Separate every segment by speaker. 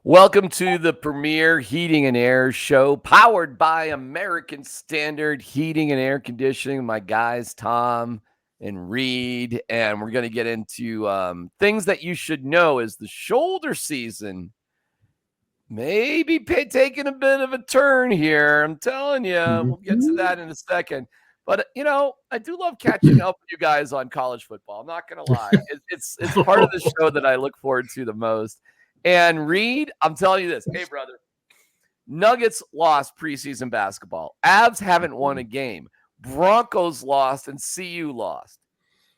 Speaker 1: Welcome to the premier heating and air show powered by American Standard Heating and Air Conditioning. My guys, Tom and Reed, and we're going to get into things that you should know as the shoulder season maybe taking a bit of a turn here. I'm telling you, we'll get to that in a second. But, I do love catching up with you guys on college football. I'm not going to lie. It's part of the show that I look forward to the most. And Reed, I'm telling you this. Hey, brother. Nuggets lost preseason basketball. Avs haven't won a game. Broncos lost and CU lost.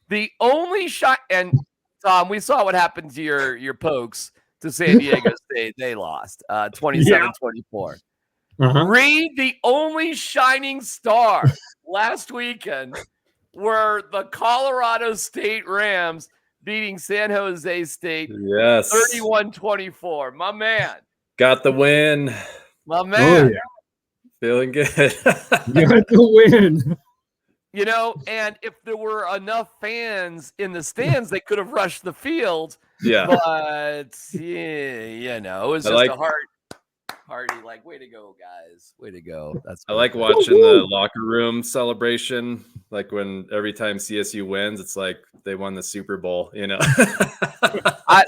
Speaker 1: The only shot, and Tom, we saw what happened to your Pokes to San Diego State. They lost 27-24. Reed, the only shining star last weekend were the Colorado State Rams beating San Jose State 31-24. My man.
Speaker 2: Got the win.
Speaker 1: My man.
Speaker 2: Oh, yeah. Feeling good.
Speaker 3: Got the win.
Speaker 1: And if there were enough fans in the stands, they could have rushed the field.
Speaker 2: Yeah.
Speaker 1: But, it was just a hard party. Like, way to go, guys. Way to go.
Speaker 2: I like watching the locker room celebration. Like when every time CSU wins, it's like they won the Super Bowl,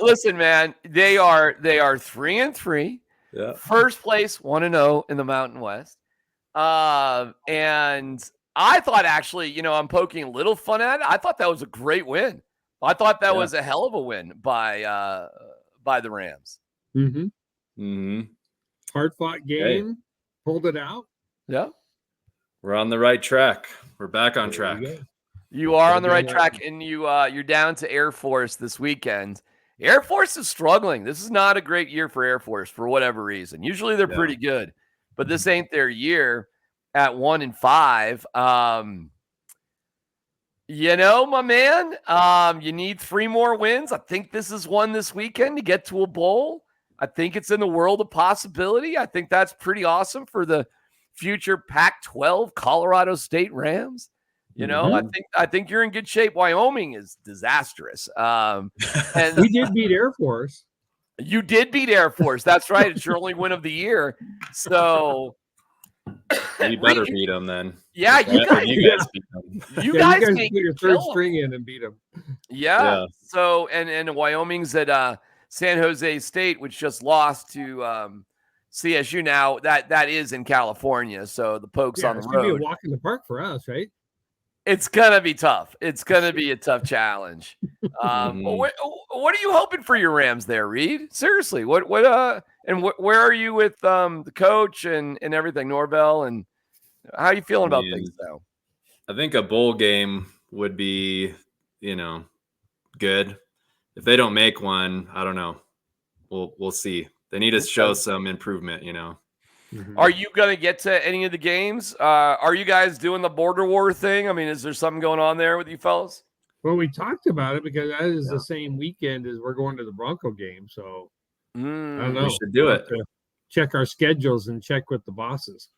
Speaker 1: Listen, man, they are 3-3.
Speaker 2: Yeah.
Speaker 1: First place, 1-0 in the Mountain West. And I thought actually, I'm poking a little fun at it. I thought that was a great win. I thought that was a hell of a win by the Rams.
Speaker 3: Mm-hmm.
Speaker 2: Mm-hmm.
Speaker 3: Hard-fought game. Pulled it out.
Speaker 1: Yeah.
Speaker 2: We're on the right track. We're back on track.
Speaker 1: You are on the right track, and you're down to Air Force this weekend. Air Force is struggling. This is not a great year for Air Force for whatever reason. Usually they're pretty good, but this ain't their year at 1-5. My man, you need 3 more wins. I think this is one this weekend to get to a bowl. I think it's in the world of possibility. I think that's pretty awesome for the future Pac-12 Colorado State Rams. I think you're in good shape. Wyoming is disastrous. And
Speaker 3: we did beat Air Force.
Speaker 1: You did beat Air Force. That's right. It's your only win of the year. So
Speaker 2: you better beat them then.
Speaker 1: Yeah, you guys
Speaker 3: beat them.
Speaker 1: You guys
Speaker 3: put your third string in and beat them.
Speaker 1: Yeah. So and Wyoming's at San Jose State, which just lost to CSU. Now that is in California, so the Pokes on the road.
Speaker 3: It's gonna be a walk in the park for us, right?
Speaker 1: It's gonna be tough. It's gonna be a tough challenge. What are you hoping for your Rams there, Reed? Seriously, what and where are you with the coach and everything, Norvell, and how are you feeling about things now?
Speaker 2: I think a bowl game would be, good. If they don't make one, I don't know. We'll see. They need to show some improvement,
Speaker 3: Mm-hmm.
Speaker 1: Are you going to get to any of the games? Are you guys doing the border war thing? I mean, is there something going on there with you fellas?
Speaker 3: Well, we talked about it because that is the same weekend as we're going to the Bronco game. So I don't know.
Speaker 2: We should do it.
Speaker 3: Check our schedules and check with the bosses.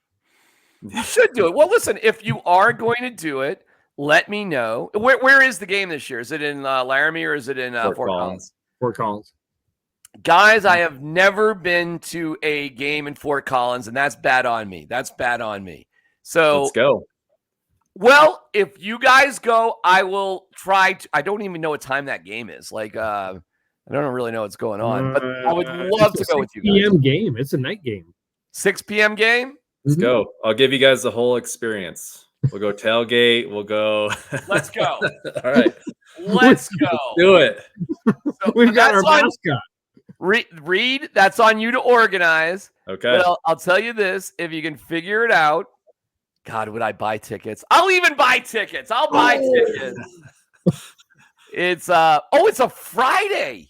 Speaker 1: You should do it. Well, listen, if you are going to do it, let me know. Where is the game this year? Is it in Laramie or is it in Fort Collins?
Speaker 3: Fort Collins.
Speaker 1: Guys, I have never been to a game in Fort Collins, and that's bad on me. So
Speaker 2: let's go.
Speaker 1: Well, if you guys go, I will try to. I don't even know what time that game is. Like, I don't really know what's going on, but I would love to go with you guys.
Speaker 3: 6 p.m. game. It's a night game.
Speaker 1: 6 p.m. game?
Speaker 2: Let's go. I'll give you guys the whole experience. We'll go tailgate. We'll go.
Speaker 1: Let's go.
Speaker 2: All right.
Speaker 1: Let's go.
Speaker 2: Do it.
Speaker 1: So
Speaker 3: we've got our mascot.
Speaker 1: Reed, that's on you to organize.
Speaker 2: Okay.
Speaker 1: But I'll tell you this. If you can figure it out, God, would I buy tickets? I'll even buy tickets. I'll buy tickets. It's it's a Friday.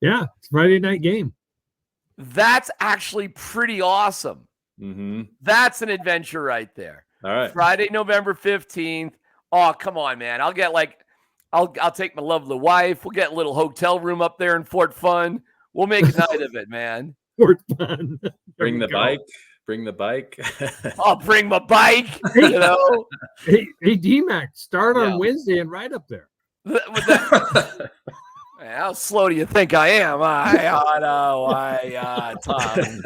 Speaker 3: Yeah, it's Friday night game.
Speaker 1: That's actually pretty awesome.
Speaker 2: Mm-hmm.
Speaker 1: That's an adventure right there.
Speaker 2: All right.
Speaker 1: Friday, November 15th. Oh, come on, man. I'll take my lovely wife. We'll get a little hotel room up there in Fort Fun. We'll make a night of it, man.
Speaker 3: Fort Fun.
Speaker 2: Bring the bike. Bring the bike.
Speaker 1: I'll bring my bike.
Speaker 3: Hey, DMAC, start on Wednesday and ride up there.
Speaker 1: Man, how slow do you think I am? Tom.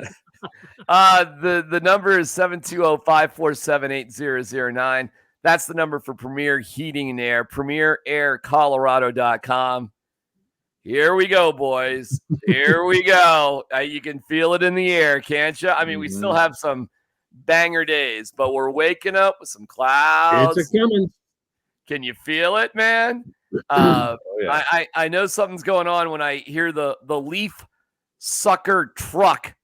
Speaker 1: The number is 720-547-8009. That's the number for Premier Heating and Air, premieraircolorado.com. Here we go, boys. Here we go. You can feel it in the air, can't you? I mean, we still have some banger days, but we're waking up with some clouds.
Speaker 3: It's a coming.
Speaker 1: Can you feel it, man?
Speaker 2: Oh, yeah.
Speaker 1: I know something's going on when I hear the leaf sucker truck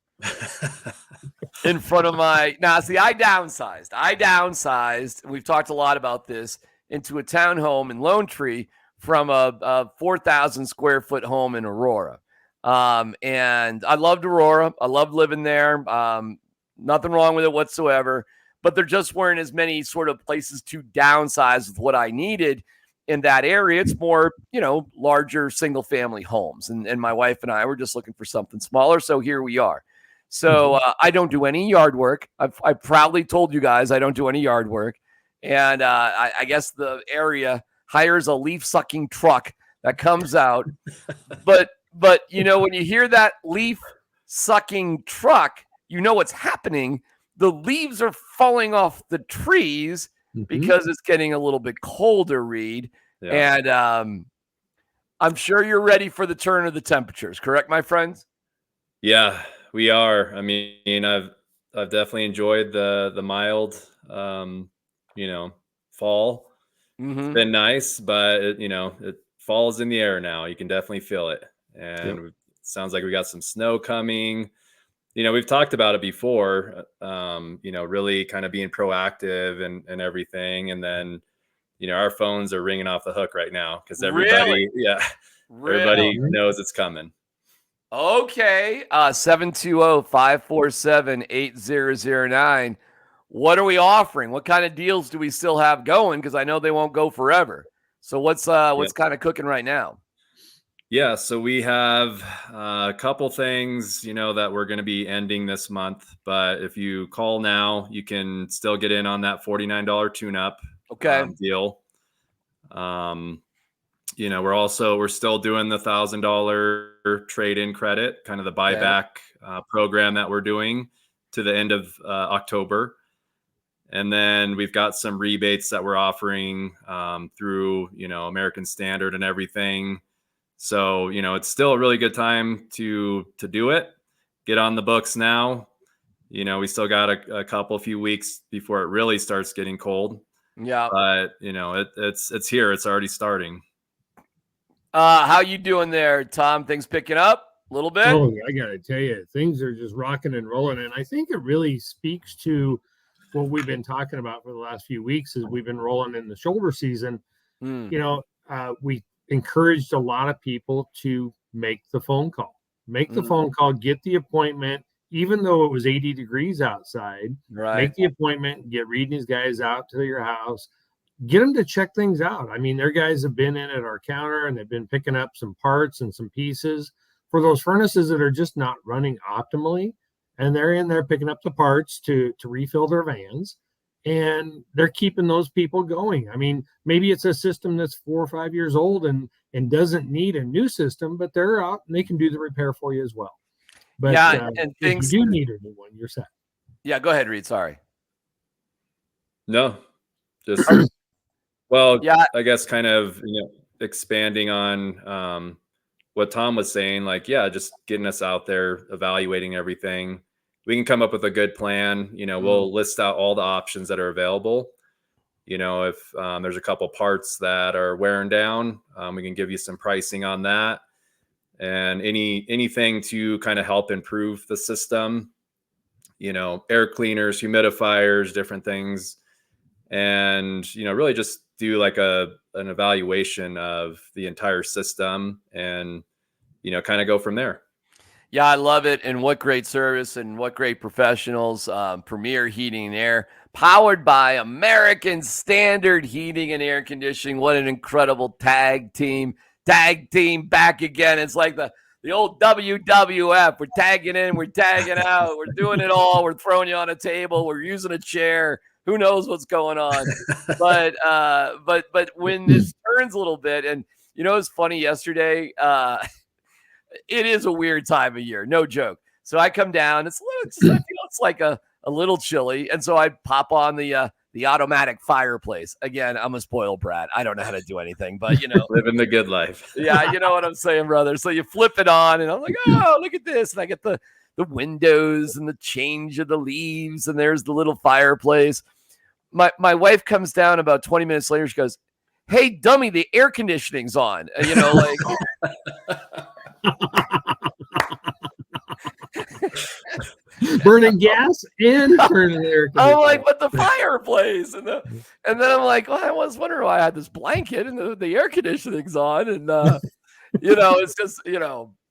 Speaker 1: in front of my. Now, see, I downsized. We've talked a lot about this, into a townhome in Lone Tree from a 4,000 square foot home in Aurora. And I loved Aurora. I loved living there. Nothing wrong with it whatsoever. But there just weren't as many sort of places to downsize with what I needed in that area. It's more, larger single family homes. And my wife and I were just looking for something smaller. So here we are. So I don't do any yard work. I've proudly told you guys I don't do any yard work. And I guess the area hires a leaf sucking truck that comes out. But when you hear that leaf sucking truck, you know what's happening. The leaves are falling off the trees because it's getting a little bit colder, Reed. Yeah. And I'm sure you're ready for the turn of the temperatures, correct, my friends?
Speaker 2: Yeah, we are. I mean, I've definitely enjoyed the mild, fall. It's been nice, but it falls in the air now. You can definitely feel it. And it sounds like we got some snow coming. We've talked about it before, really kind of being proactive and everything. And then, our phones are ringing off the hook right now because everybody, everybody knows it's coming.
Speaker 1: Okay. 720-547-8009. What are we offering? What kind of deals do we still have going? Because I know they won't go forever. So what's kind of cooking right now?
Speaker 2: Yeah, so we have a couple things, that we're going to be ending this month. But if you call now, you can still get in on that $49 tune-up deal. We're still doing the $1,000 trade-in credit, kind of the buyback program that we're doing to the end of October. And then we've got some rebates that we're offering through, American Standard and everything. So, it's still a really good time to do it. Get on the books now. We still got a few weeks before it really starts getting cold.
Speaker 1: Yeah.
Speaker 2: But, it's here. It's already starting.
Speaker 1: How you doing there, Tom? Things picking up a little bit?
Speaker 3: Oh, I got to tell you, things are just rocking and rolling. And I think it really speaks to what we've been talking about for the last few weeks as we've been rolling in the shoulder season. We encouraged a lot of people to make the phone call, get the appointment, even though it was 80 degrees outside, make the appointment, get Reed and his guys out to your house, get them to check things out. I mean, their guys have been in at our counter and they've been picking up some parts and some pieces for those furnaces that are just not running optimally. And they're in there picking up the parts to refill their vans. And they're keeping those people going. I mean, maybe it's a system that's 4 or 5 years old and doesn't need a new system, but they're out and they can do the repair for you as well. But
Speaker 1: and
Speaker 3: if you do need a new one, you're set.
Speaker 1: Yeah, go ahead, Reed. Sorry.
Speaker 2: No, just I guess kind of expanding on what Tom was saying. Just getting us out there, evaluating everything. We can come up with a good plan. We'll list out all the options that are available. If there's a couple parts that are wearing down, we can give you some pricing on that, and anything to kind of help improve the system. Air cleaners, humidifiers, different things, and really just do like an evaluation of the entire system, and kind of go from there.
Speaker 1: Yeah, I love it. And what great service and what great professionals. Premier Heating and Air, powered by American Standard Heating and Air Conditioning. What an incredible tag team back again. It's like the old WWF. We're tagging in, we're tagging out, we're doing it all. We're throwing you on a table, we're using a chair. Who knows what's going on? But when this turns a little bit, and You know, it's funny yesterday. It is a weird time of year, no joke. So I come down. I feel it's like a little chilly, and so I pop on the automatic fireplace. Again, I'm a spoiled brat. I don't know how to do anything, but
Speaker 2: living the good life.
Speaker 1: Yeah, you know what I'm saying, brother. So you flip it on, and I'm like, oh, look at this, and I get the windows and the change of the leaves, and there's the little fireplace. My wife comes down about 20 minutes later. She goes, "Hey, dummy, the air conditioning's on." Like.
Speaker 3: Burning gas and turning air conditioning.
Speaker 1: I'm like, but the fireplace, and then I'm like, well, I was wondering why I had this blanket and the air conditioning's on, and it's just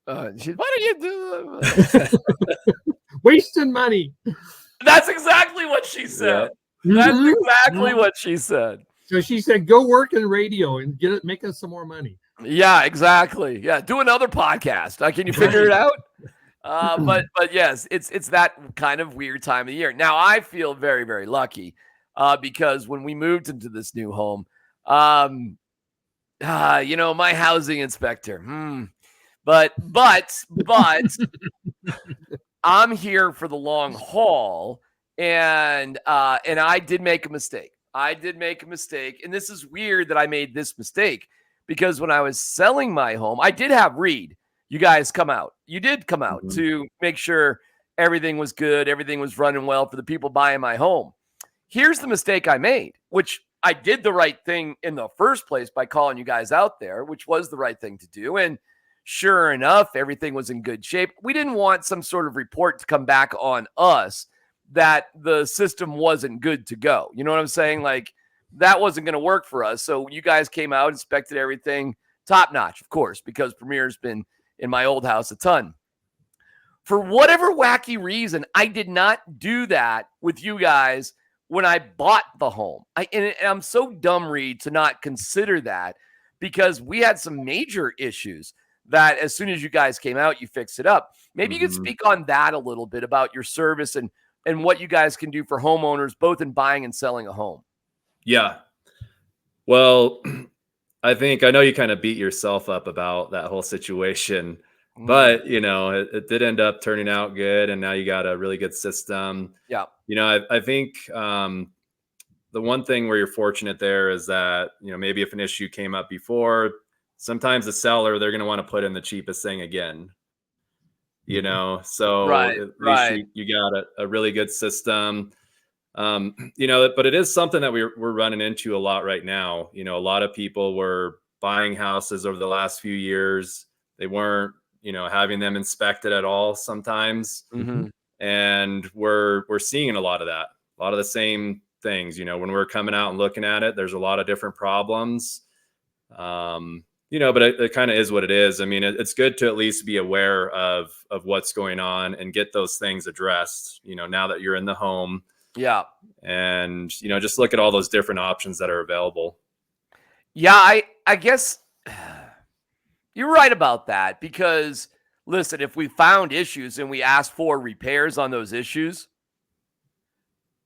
Speaker 1: why do you do
Speaker 3: wasting money?
Speaker 1: That's exactly what she said. Yeah. That's exactly what she said.
Speaker 3: So she said, "Go work in radio and make us some more money."
Speaker 1: Yeah, exactly. Yeah, do another podcast. Can you figure it out? But yes, it's that kind of weird time of year. Now I feel very, very lucky because when we moved into this new home, my housing inspector, but I'm here for the long haul, and I did make a mistake. And this is weird that I made this mistake because when I was selling my home, I did have Reed. You guys come out. You did come out to make sure everything was good. Everything was running well for the people buying my home. Here's the mistake I made, which I did the right thing in the first place by calling you guys out there, which was the right thing to do. And sure enough, everything was in good shape. We didn't want some sort of report to come back on us that the system wasn't good to go. You know what I'm saying? Like that wasn't going to work for us. So you guys came out, inspected everything top notch, of course, because Premier's been in my old house a ton. For whatever wacky reason, I did not do that with you guys when I bought the home. And I'm so dumb, Reed, to not consider that because we had some major issues that as soon as you guys came out, you fixed it up. Maybe you could speak on that a little bit about your service and what you guys can do for homeowners, both in buying and selling a home.
Speaker 2: Yeah. Well, I know you kind of beat yourself up about that whole situation, but it did end up turning out good. And now you got a really good system.
Speaker 1: Yeah.
Speaker 2: I think the one thing where you're fortunate there is that, maybe if an issue came up before, sometimes the seller, they're going to want to put in the cheapest thing again, so
Speaker 1: right,
Speaker 2: at least you got a really good system. But it is something that we're running into a lot right now. A lot of people were buying houses over the last few years. They weren't, having them inspected at all sometimes. And we're seeing a lot of that, a lot of the same things, when we're coming out and looking at it, there's a lot of different problems. But it kind of is what it is. I mean, it's good to at least be aware of what's going on and get those things addressed, now that you're in the home.
Speaker 1: Yeah.
Speaker 2: And, just look at all those different options that are available.
Speaker 1: Yeah, I guess you're right about that because, listen, if we found issues and we asked for repairs on those issues,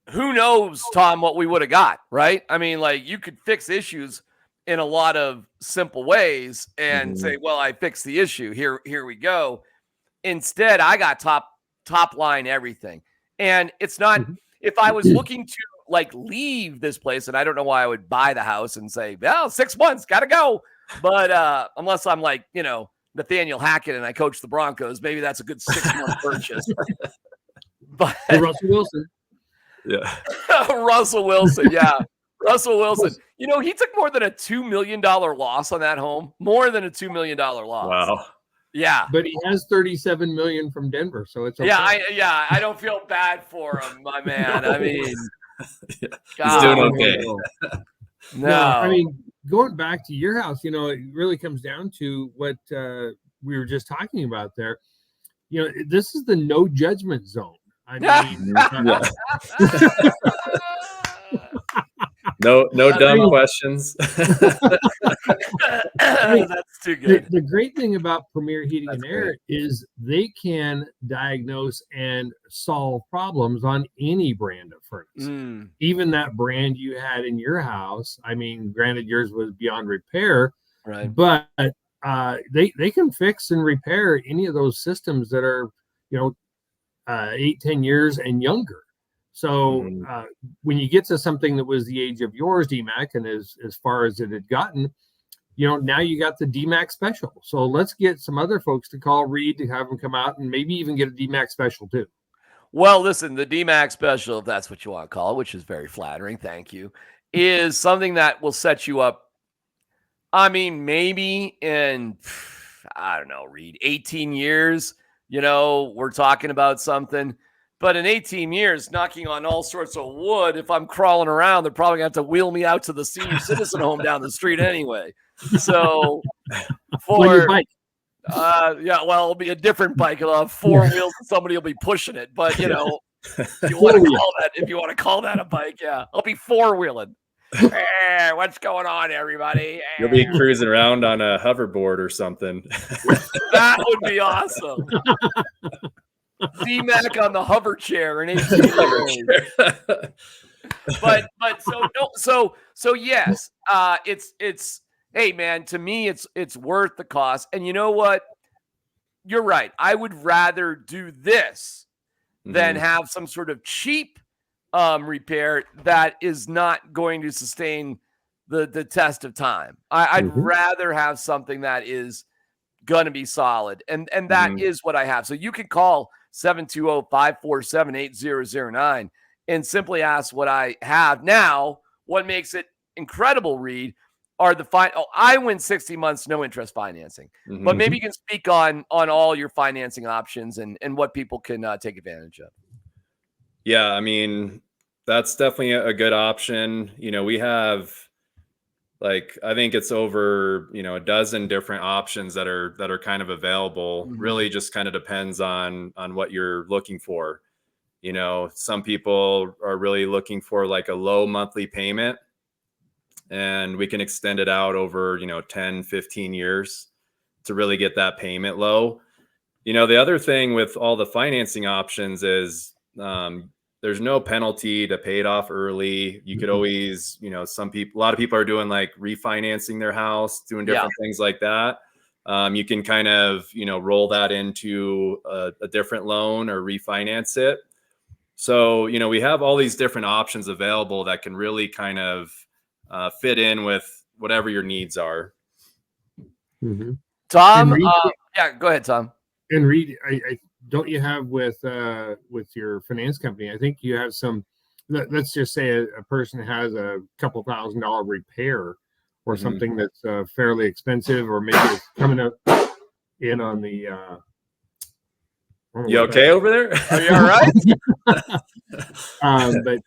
Speaker 1: who knows, Tom, what we would have got, right? I mean, like you could fix issues in a lot of simple ways and say, well, I fixed the issue. Here we go. Instead, I got top line everything. And it's not, if I was looking to like leave this place, and I don't know why I would buy the house and say, well, 6 months, got to go. But unless I'm like, Nathaniel Hackett and I coach the Broncos, maybe that's a good 6-month purchase. But
Speaker 3: Russell Wilson.
Speaker 2: Yeah.
Speaker 1: Russell Wilson. Yeah. Russell Wilson. He took more than a $2 million loss on that home. More than a $2 million loss.
Speaker 2: Wow.
Speaker 1: Yeah.
Speaker 3: But he has $37 million from Denver, so it's okay.
Speaker 1: Yeah, I don't feel bad for him, my man. I mean,
Speaker 2: he's doing okay.
Speaker 1: No.
Speaker 3: I mean, going back to your house, it really comes down to what we were just talking about there. This is the no judgment zone. I mean,
Speaker 2: no dumb questions.
Speaker 1: That's too good.
Speaker 3: The great thing about Premier Heating and Air is they can diagnose and solve problems on any brand of furnace. Even that brand you had in your house. I mean, granted, yours was beyond repair,
Speaker 1: Right.
Speaker 3: But they can fix and repair any of those systems that are, 8-10 years and younger. So when you get to something that was the age of yours, DMAC, and as far as it had gotten, now you got the DMAC special. So let's get some other folks to call Reed to have them come out and maybe even get a DMAC special too.
Speaker 1: Well, listen, the DMAC special, if that's what you want to call it, which is very flattering, thank you, is something that will set you up. I mean, maybe in, I don't know, Reed, 18 years, we're talking about something. But in 18 years, knocking on all sorts of wood, if I'm crawling around, they're probably going to have to wheel me out to the senior citizen home down the street anyway. So for
Speaker 3: bike.
Speaker 1: It'll be a different bike. It'll have four wheels and somebody will be pushing it. But if you want to call that a bike, I'll be four-wheeling. Hey, what's going on, everybody?
Speaker 2: You'll be cruising around on a hoverboard or something.
Speaker 1: That would be awesome. DMAC on the hover chair in 18 years. So yes, it's hey man, to me it's worth the cost. And you know what? You're right. I would rather do this than have some sort of cheap repair that is not going to sustain the test of time. I'd rather have something that is going to be solid. And that is what I have. So you can call 720-547-8009 and simply ask what I have. Now, what makes it incredible, Reed, are the I win 60 months, no interest financing. But maybe you can speak on all your financing options and what people can take advantage of.
Speaker 2: Yeah, I mean, that's definitely a good option. We have I think it's over, a dozen different options that are kind of available. Really just kind of depends on what you're looking for. Some people are really looking for like a low monthly payment, and we can extend it out over, 10, 15 years to really get that payment low. The other thing with all the financing options is there's no penalty to pay it off early. You could always, a lot of people are doing like refinancing their house, doing different things like that. You can kind of, roll that into a different loan or refinance it. So, we have all these different options available that can really kind of fit in with whatever your needs are.
Speaker 1: Tom, go ahead, Tom.
Speaker 3: And Reed, I don't you have with your finance company? I think you have some. Let's just say a person has a couple $1,000 repair or something that's fairly expensive, or maybe it's coming up in on the.
Speaker 2: You okay over there?
Speaker 1: Are you all right?
Speaker 3: But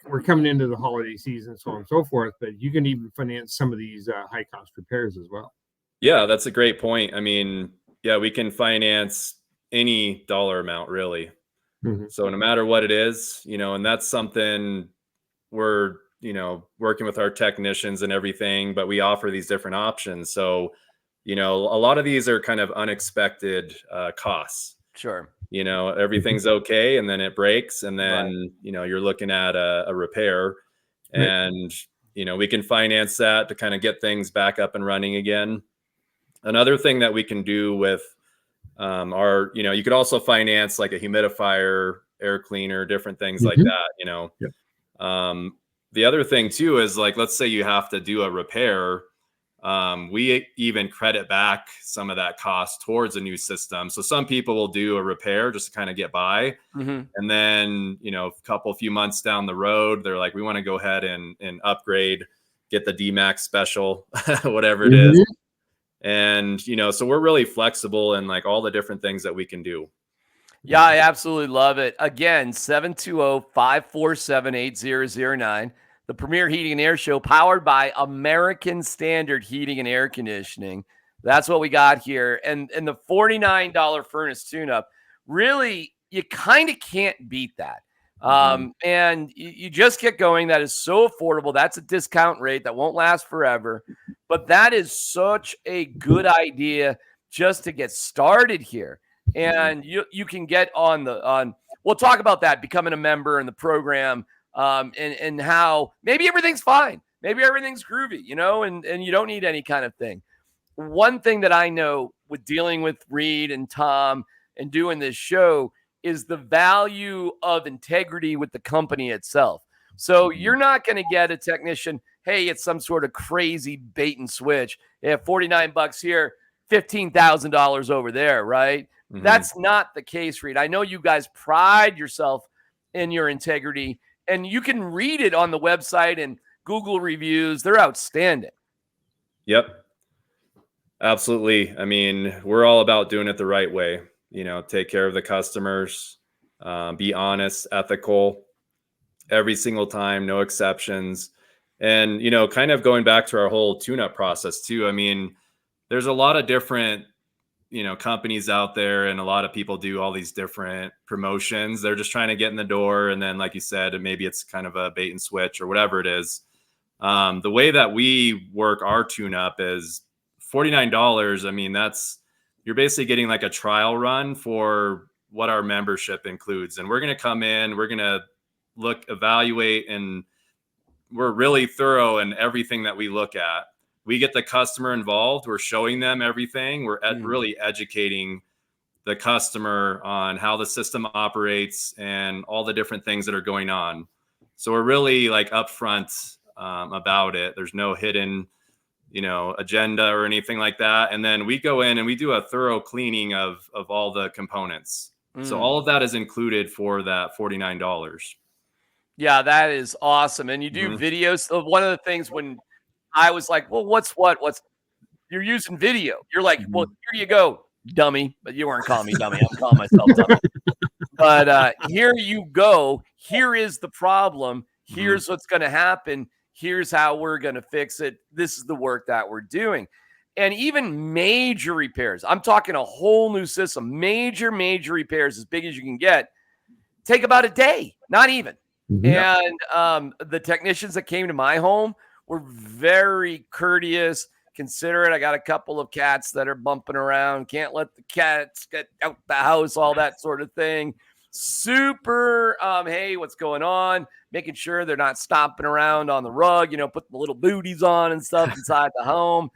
Speaker 3: we're coming into the holiday season, so on and so forth. But you can even finance some of these high cost repairs as well.
Speaker 2: Yeah, that's a great point. I mean, we can finance any dollar amount really. So no matter what it is, and that's something we're, working with our technicians and everything, but we offer these different options. So, a lot of these are kind of unexpected costs.
Speaker 1: Sure.
Speaker 2: Everything's okay, and then it breaks, and then, you're looking at a repair, and, we can finance that to kind of get things back up and running again. Another thing that we can do with you could also finance like a humidifier, air cleaner, different things like that, The other thing too is like, let's say you have to do a repair. We even credit back some of that cost towards a new system. So some people will do a repair just to kind of get by. And then, a few months down the road, they're like, we want to go ahead and upgrade, get the DMAC special, whatever it is. And, so we're really flexible in like all the different things that we can do.
Speaker 1: Yeah, I absolutely love it. Again, 720-547-8009, the premier heating and air show powered by American Standard Heating and Air Conditioning. That's what we got here. And the $49 furnace tune-up, really, you kind of can't beat that. And you just get going. That is so affordable. That's a discount rate that won't last forever. But that is such a good idea just to get started here. And you can get we'll talk about that, becoming a member in the program, and how maybe everything's fine. maybe everything's groovy, you know, and you don't need any kind of thing. One thing that I know with dealing with Reed and Tom and doing this show is the value of integrity with the company itself. So you're not going to get a technician, hey, it's some sort of crazy bait and switch. They have $49 here, $15,000 over there, right? Mm-hmm. That's not the case, Reed. I know you guys pride yourself in your integrity, and you can read it on the website and Google reviews. They're outstanding.
Speaker 2: Yep. Absolutely. I mean, we're all about doing it the right way, you know, take care of the customers, be honest, ethical every single time, no exceptions. And, you know, kind of going back to our whole tune-up process too. I mean, there's a lot of different, you know, companies out there, and a lot of people do all these different promotions. They're just trying to get in the door. And then, like you said, maybe it's kind of a bait and switch or whatever it is. The way that we work our tune-up is $49. I mean, you're basically getting like a trial run for what our membership includes. And we're going to come in, we're going to evaluate, and we're really thorough in everything that we look at. We get the customer involved. We're showing them everything. We're really educating the customer on how the system operates and all the different things that are going on. So we're really like upfront about it. There's no hidden, you know, agenda or anything like that. And then we go in and we do a thorough cleaning of all the components. So all of that is included for that $49.
Speaker 1: Yeah, that is awesome. And you do videos. So one of the things when I was like, well, what's you're using video. You're like, well, here you go, dummy. But you weren't calling me dummy. I'm calling myself dummy. But here you go. Here is the problem. Here's what's going to happen. Here's how we're going to fix it. This is the work that we're doing. And even major repairs, I'm talking a whole new system, major repairs as big as you can get, take about a day, not even. And the technicians that came to my home were very courteous, considerate. I got a couple of cats that are bumping around. Can't let the cats get out the house, all that sort of thing. Super, hey, what's going on? Making sure they're not stomping around on the rug, you know, putting the little booties on and stuff inside the home.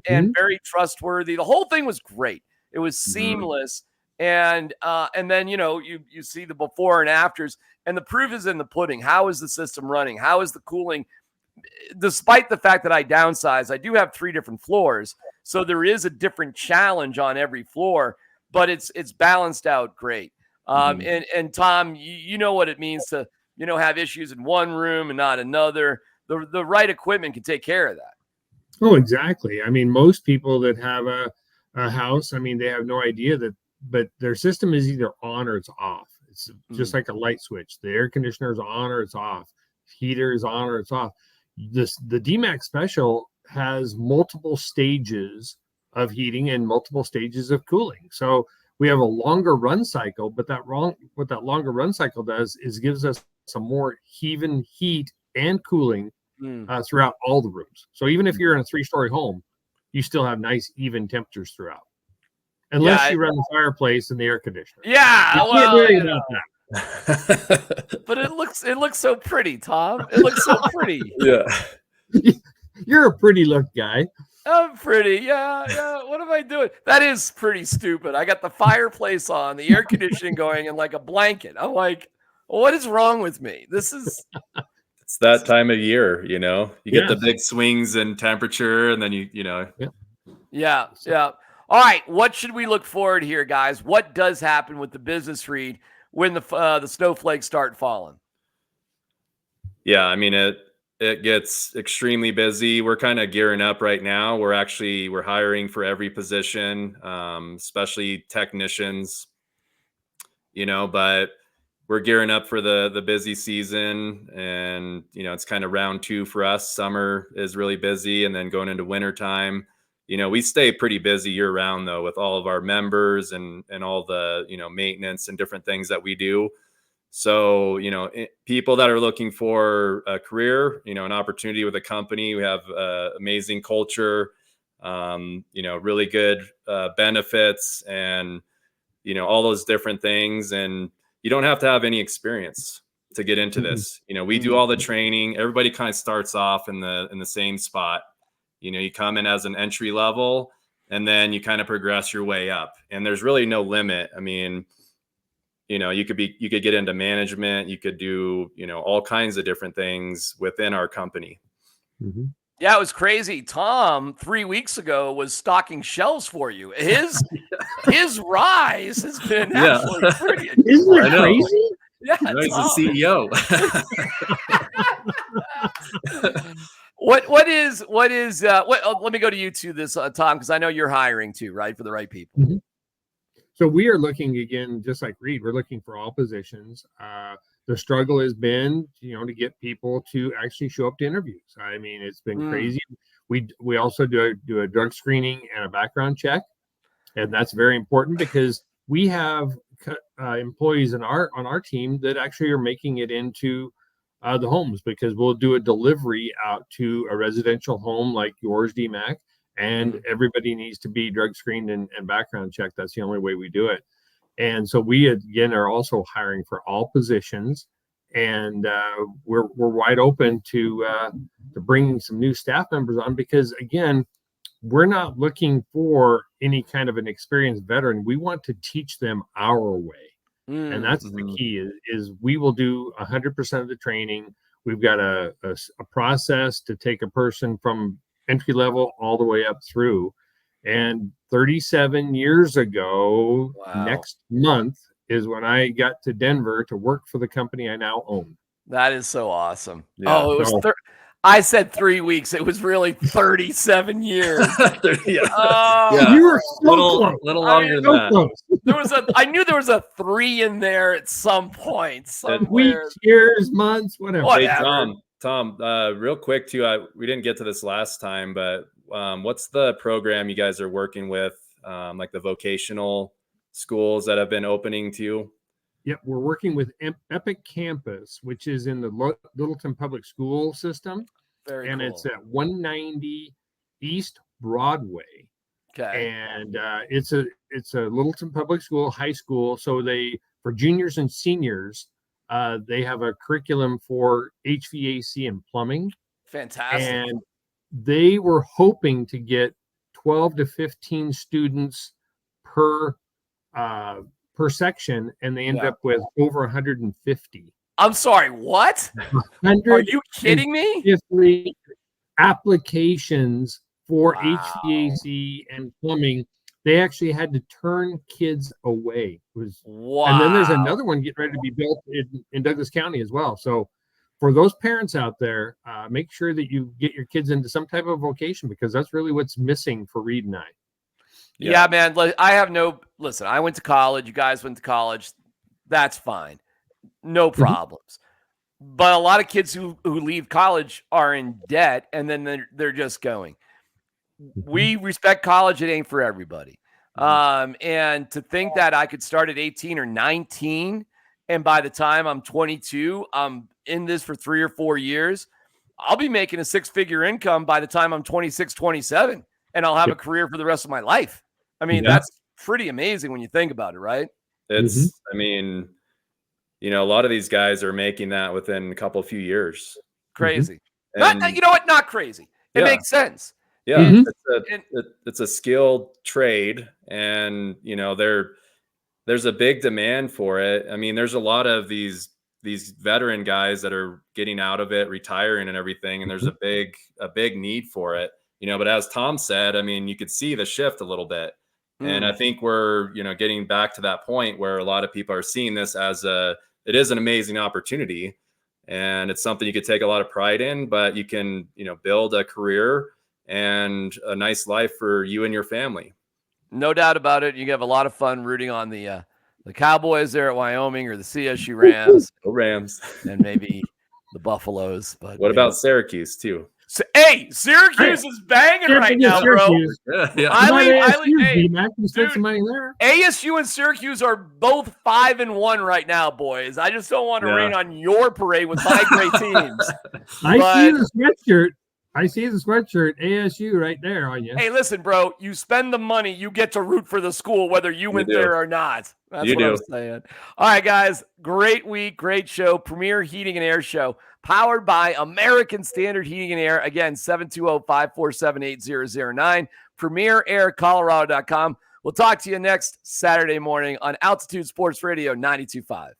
Speaker 1: And very trustworthy. The whole thing was great. It was seamless. And then, you know, you see the before and afters, and the proof is in the pudding. How is the system running? How is the cooling? Despite the fact that I downsized, I do have 3 different floors. So there is a different challenge on every floor, but it's balanced out great. And Tom, you know what it means to, you know, have issues in one room and not another. The right equipment can take care of that.
Speaker 3: Oh, exactly. I mean, most people that have a house, I mean, they have no idea that, but their system is either on or it's off. It's just like a light switch. The air conditioner is on or it's off. Heater is on or it's off. The DMAC Special has multiple stages of heating and multiple stages of cooling. So we have a longer run cycle, but what that longer run cycle does is gives us some more even heat and cooling throughout all the rooms. So even if you're in a 3-story home, you still have nice even temperatures throughout. Unless you run the fireplace and the air conditioner.
Speaker 1: Yeah,
Speaker 3: you can't worry about
Speaker 1: that. But it looks so pretty, Tom. It looks so pretty.
Speaker 2: Yeah.
Speaker 3: You're a pretty look guy.
Speaker 1: I'm pretty. Yeah. What am I doing? That is pretty stupid. I got the fireplace on, the air conditioning going, and like a blanket. I'm like, what is wrong with me? This is.
Speaker 2: It's that time of year, you know. You get the big swings in temperature, and then you know.
Speaker 1: Yeah. All right, what should we look forward here, guys? What does happen with the business Reed when the snowflakes start falling?
Speaker 2: Yeah, I mean it gets extremely busy. We're kind of gearing up right now. We're hiring for every position, especially technicians. You know, but we're gearing up for the busy season, and you know it's kind of round 2 for us. Summer is really busy, and then going into winter time. You know, we stay pretty busy year round though, with all of our members and all the, you know, maintenance and different things that we do. So, you know, people that are looking for a career, you know, an opportunity with a company, we have amazing culture, you know, really good benefits and, you know, all those different things. And you don't have to have any experience. to get into this. You know, we do all the training. Everybody kind of starts off in the same spot. You know, you come in as an entry level and then you kind of progress your way up, and there's really no limit. I mean, you know, you could get into management, you could do, you know, all kinds of different things within our company.
Speaker 3: Mm-hmm.
Speaker 1: Yeah, it was crazy. Tom 3 weeks ago was stocking shelves for you. His rise has been absolutely pretty.
Speaker 3: Isn't it crazy?
Speaker 1: Yeah,
Speaker 2: he's the CEO.
Speaker 1: What let me go to you two this Tom, because I know you're hiring too, right, for the right people.
Speaker 3: Mm-hmm. So we are looking, again, just like Reed, we're looking for all positions. The struggle has been, you know, to get people to actually show up to interviews. I mean, it's been crazy. We also do a drug screening and a background check, and that's very important because we have employees on our team that actually are making it into the homes, because we'll do a delivery out to a residential home like yours, DMAC, and everybody needs to be drug screened and background checked. That's the only way we do it. And so we, again, are also hiring for all positions, and we're wide open to bringing some new staff members on, because, again, we're not looking for any kind of an experienced veteran. We want to teach them our way. And that's the key is we will do 100% of the training. We've got a process to take a person from entry level all the way up through. And 37 years ago, next month is when I got to Denver to work for the company I now own.
Speaker 1: That is so awesome.
Speaker 3: Yeah.
Speaker 1: Oh, it was I said 3 weeks. It was really 37 years.
Speaker 3: You were so
Speaker 2: little longer than that.
Speaker 3: Close.
Speaker 1: I knew there was a 3 in there at some point.
Speaker 3: Weeks, years, months, whatever.
Speaker 2: Hey, Tom, real quick too. We didn't get to this last time, but what's the program you guys are working with, like the vocational schools that have been opening to you?
Speaker 3: Yep, we're working with Epic Campus, which is in the Littleton Public School system.
Speaker 1: Very
Speaker 3: and
Speaker 1: cool.
Speaker 3: It's at 190 East Broadway.
Speaker 1: Okay.
Speaker 3: And it's a Littleton Public School high school. So for juniors and seniors, they have a curriculum for HVAC and plumbing.
Speaker 1: Fantastic.
Speaker 3: And they were hoping to get 12 to 15 students per section, and they ended up with over 150.
Speaker 1: I'm sorry, what? Are you kidding me?
Speaker 3: 150 applications for HVAC and plumbing. They actually had to turn kids away. And then there's another one getting ready to be built in Douglas County as well. So for those parents out there, make sure that you get your kids into some type of vocation, because that's really what's missing for Reed and I.
Speaker 1: Yeah, man. Listen, I went to college. You guys went to college. That's fine. No problems. But a lot of kids who leave college are in debt, and then they're just going. We respect college. It ain't for everybody. And to think that I could start at 18 or 19, and by the time I'm 22, I'm in this for 3 or 4 years, I'll be making a 6-figure income by the time I'm 26, 27, and I'll have a career for the rest of my life. I mean, that's pretty amazing when you think about it, right?
Speaker 2: It's, I mean, you know, a lot of these guys are making that within a few years.
Speaker 1: Crazy. You know what? Not crazy. It makes sense.
Speaker 2: Yeah. It's a skilled trade, and, you know, there's a big demand for it. I mean, there's a lot of these veteran guys that are getting out of it, retiring and everything. And there's a big need for it, you know, but as Tom said, I mean, you could see the shift a little bit. And I think we're, you know, getting back to that point where a lot of people are seeing this as it is an amazing opportunity, and it's something you could take a lot of pride in, but you can, you know, build a career and a nice life for you and your family.
Speaker 1: No doubt about it. You have a lot of fun rooting on the Cowboys there at Wyoming, or the CSU Rams.
Speaker 2: Go Rams.
Speaker 1: And maybe the Buffaloes. But
Speaker 2: what about Syracuse too?
Speaker 1: So, hey, Syracuse is banging right now, bro.
Speaker 2: Yeah.
Speaker 1: ASU and Syracuse are both 5-1 right now, boys. I just don't want to rain on your parade with my great teams.
Speaker 3: I see the sweatshirt ASU right there on you.
Speaker 1: Hey, listen, bro. You spend the money, you get to root for the school, whether you went there or not. That's what I'm saying. All right, guys. Great week. Great show. Premier Heating and Air Show. Powered by American Standard Heating and Air. Again, 720-547-8009. PremierAirColorado.com. We'll talk to you next Saturday morning on Altitude Sports Radio 92.5.